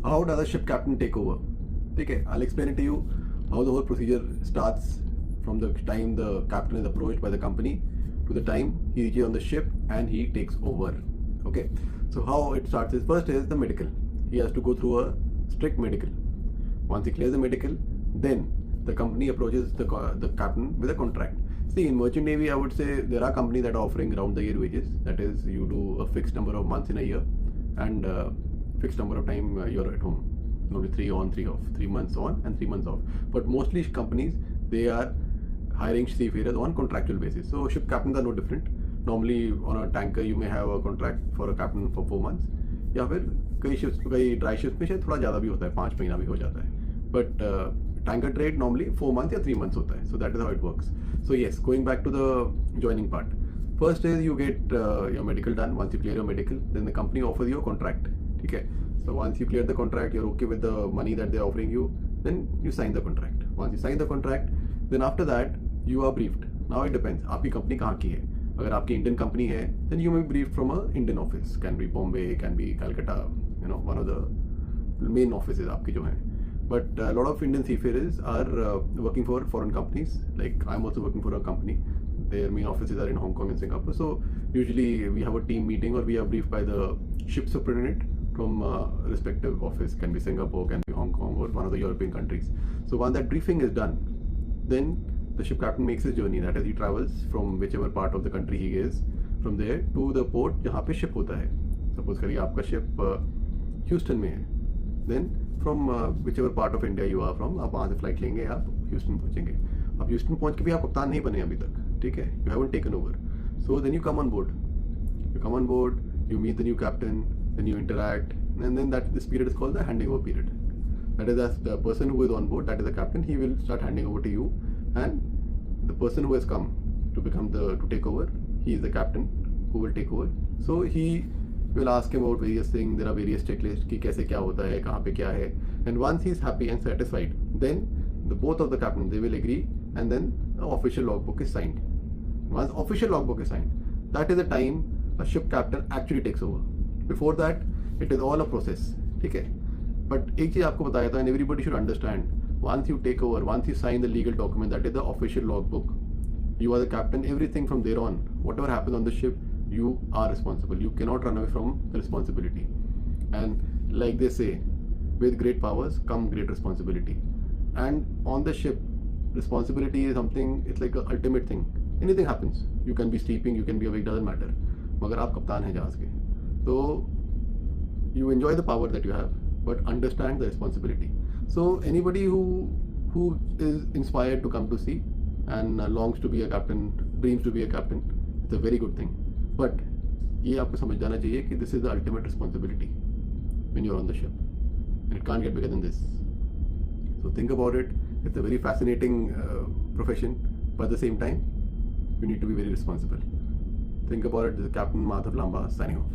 How does a ship captain take over? Okay, I'll explain it to you how the whole procedure starts from the time the captain is approached by the company to the time he reaches on the ship and he takes over. Okay, so how it starts is first is the medical. He has to go through a strict medical. Once he clears the medical, then the company approaches the captain with a contract. See, in merchant navy, I would say there are companies that are offering round the year wages. That is, you do a fixed number of months in a year and fixed number of time you're at home. Normally 3 on, 3 off, 3 months on and 3 months off. But mostly companies, they are hiring seafarers on contractual basis. So ship captains are no different. Normally on a tanker you may have a contract for a captain for 4 months. या फिर कई dry ships में शायद थोड़ा ज़्यादा भी होता है, 5 महीना भी हो जाता है. But tanker trade normally 4 months या 3 months होता है. So that is how it works. So yes, going back to the joining part. First is you get your medical done. Once you clear your medical, then the company offers you a contract. Okay. So once you clear the contract, you're okay with the money that they're offering you, then you sign the contract. Once you sign the contract, then after that you are briefed. Now it depends. आपकी company कहाँ की है? अगर आपकी Indian company है, then you may be briefed from a Indian office. Can be Bombay, can be Calcutta. You know, one of the main offices आपकी जो हैं. But a lot of Indian seafarers are working for foreign companies. Like I'm also working for a company. Their main offices are in Hong Kong and Singapore. So usually we have a team meeting or we are briefed by the ship superintendent from respective office. Can be Singapore, can be Hong Kong or one of the European countries. So once that briefing is done, then the ship captain makes his journey. That is, he travels from whichever part of the country he is, from there to the port जहाँ पे ship होता है. Suppose करिए आपका ship Houston में है. Then from whichever part of India you are from, आप वहाँ से फ्लाइट लेंगे, आप ह्यूस्टन पहुँचेंगे. आप ह्यूस्टन पहुँच के भी आप कप्तान नहीं बने अभी तक, ठीक है? You haven't taken over. So then you come on board. You come on board, you meet the new captain, then you interact, and then this period is called the handing over period. That is, as the person who is on board, that is the captain, he will start handing over to you, and the person who has come to take over, he is the captain who will take over. So he will ask him about various things. There are various checklists कि कैसे क्या होता है, कहाँ पे क्या है. And once he is happy and satisfied, then both of the captains, they will agree, and then the official logbook is signed. Once official logbook is signed, that is the time a ship captain actually takes over. Before that, it is all a process. ठीक है? But एक चीज आपको बताया था, and everybody should understand. Once you take over, once you sign the legal document, that is the official logbook, you are the captain. Everything from there on, whatever happens on the ship, you are responsible. You cannot run away from the responsibility. And like they say, with great powers come great responsibility. And on the ship, responsibility is something, it's like an ultimate thing. Anything happens. You can be sleeping, you can be awake, doesn't matter. मगर आप कप्तान हैं जहाज के. So you enjoy the power that you have, but understand the responsibility. So anybody who is inspired to come to sea and longs to be a captain, dreams to be a captain, it's a very good thing. But ये आपको समझ जाना चाहिए कि this is the ultimate responsibility when you're on the ship, and it can't get bigger than this. So think about it. It's a very fascinating profession, but at the same time, you need to be very responsible. Think about it. This is Captain Madhav Lamba signing off.